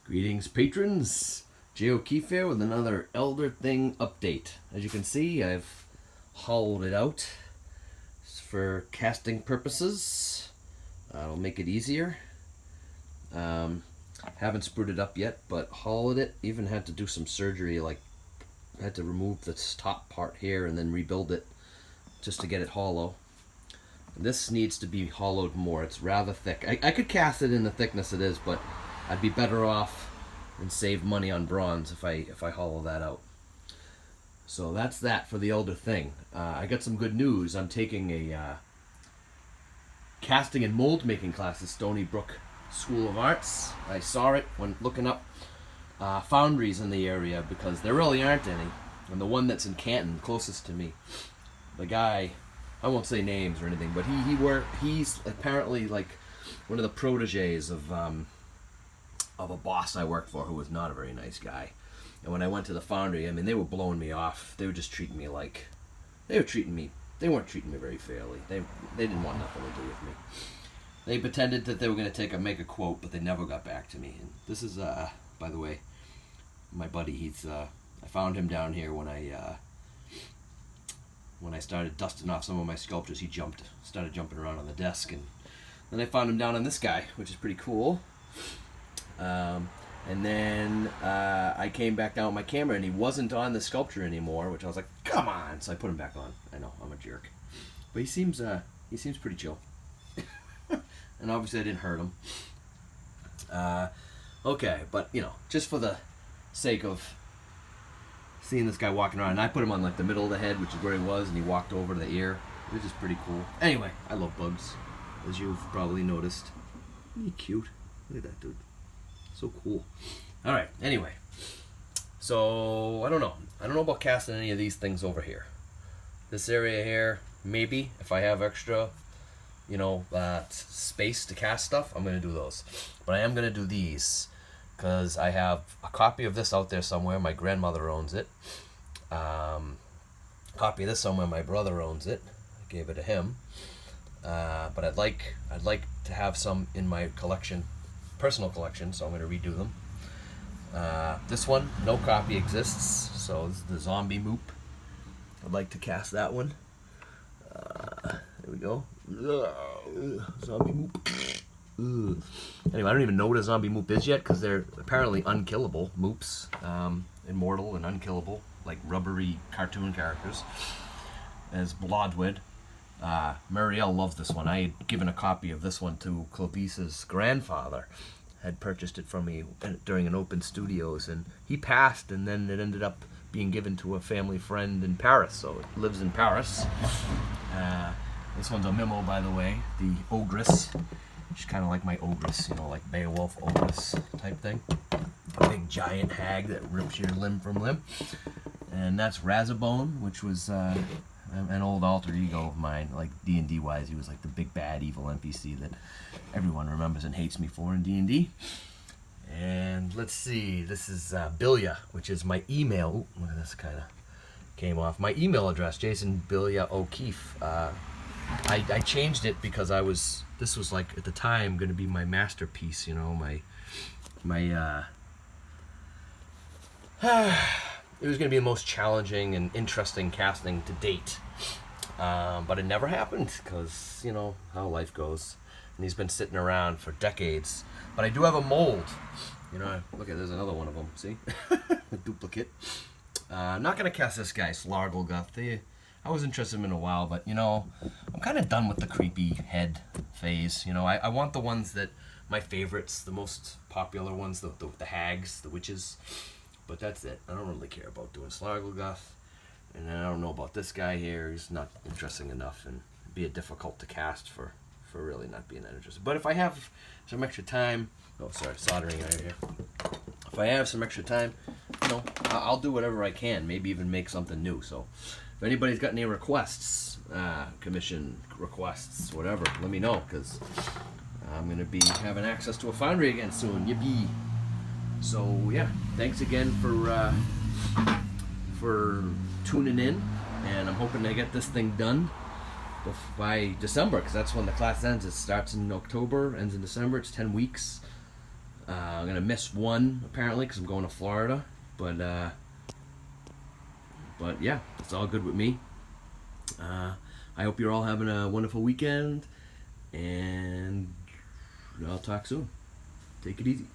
Greetings, patrons. Jay O'Keefe here with another Elder Thing update. As you can see, I've hollowed it out for casting purposes. It'll make it easier. Haven't sprued it up yet, but hollowed it. Even had to do some surgery, like had to remove this top part here and then rebuild it just to get it hollow. This needs to be hollowed more. It's rather thick. I could cast it in the thickness it is, but I'd be better off and save money on bronze if I hollow that out. So that's that for the Elder Thing. I got some good news. I'm taking a casting and mold making class at Stony Brook School of Arts. I saw it when looking up foundries in the area because there really aren't any. And the one that's in Canton, closest to me, the guy, I won't say names or anything, but he's apparently like one of the proteges of a boss I worked for who was not a very nice guy. And when I went to the foundry, I mean, they were blowing me off. They were just treating me like, they weren't treating me very fairly. They didn't want nothing to do with me. They pretended that they were going to make a quote, but they never got back to me. And this is, by the way, my buddy. I found him down here when I started dusting off some of my sculptures. He started jumping around on the desk, and then I found him down on this guy, which is pretty cool. And then I came back down with my camera, and he wasn't on the sculpture anymore, which I was like, come on! So I put him back on. I know, I'm a jerk, but he seems pretty chill. And obviously I didn't hurt him. Okay, but just for the sake of seeing this guy walking around, and I put him on like the middle of the head, which is where he was, and he walked over to the ear, which is pretty cool. Anyway, I love bugs, as you've probably noticed. Isn't he cute? Look at that dude. So cool. Alright, anyway. So, I don't know about casting any of these things over here. This area here, maybe, if I have extra, space to cast stuff, I'm going to do those. But I am going to do these, because I have a copy of this out there somewhere. My grandmother owns it. Copy of this somewhere. My brother owns it. I gave it to him. But I'd like to have some in my collection, personal collection, so I'm going to redo them. This one, no copy exists, so this is the Zombie Moop. I'd like to cast that one. There we go. Zombie Moop. Anyway, I don't even know what a Zombie Moop is yet, because they're apparently unkillable moops. Immortal and unkillable, like rubbery cartoon characters. As Blodwood. Muriel loves this one. I had given a copy of this one to Clavice's grandfather. Had purchased it from me during an open studios, and he passed, and then it ended up being given to a family friend in Paris, so it lives in Paris. This one's a Mimo, by the way, the Ogress. She's kind of like my Ogress, like Beowulf Ogress type thing. A big giant hag that rips your limb from limb. And that's Razabone, which was an old alter ego of mine, like D&D wise. He was like the big bad evil NPC that everyone remembers and hates me for in D&D. And let's see, this is Bilya, which is my email. Ooh, look at this, kind of came off. My email address, Jason Bilya O'Keefe. I changed it because this was like at the time going to be my masterpiece, my it was going to be the most challenging and interesting casting to date. But it never happened because, how life goes. And he's been sitting around for decades. But I do have a mold. Look at, there's another one of them, see? A duplicate. I'm not going to cast this guy, Slargulguth. I was interested in him in a while, but, I'm kind of done with the creepy head phase. I want the ones that, my favorites, the most popular ones, the hags, the witches. But that's it. I don't really care about doing Slargulguth. And I don't know about this guy here. He's not interesting enough, and it'd be difficult to cast for really not being that interesting. But if I have some extra time, soldering right here. If I have some extra time, I'll do whatever I can. Maybe even make something new. So if anybody's got any requests, commission requests, whatever, let me know, because I'm going to be having access to a foundry again soon. Yippee! So yeah, thanks again for tuning in, and I'm hoping to get this thing done by December, because that's when the class ends. It starts in October, ends in December. It's 10 weeks. I'm gonna miss one apparently because I'm going to Florida, but yeah, it's all good with me. I hope you're all having a wonderful weekend, and I'll talk soon. Take it easy.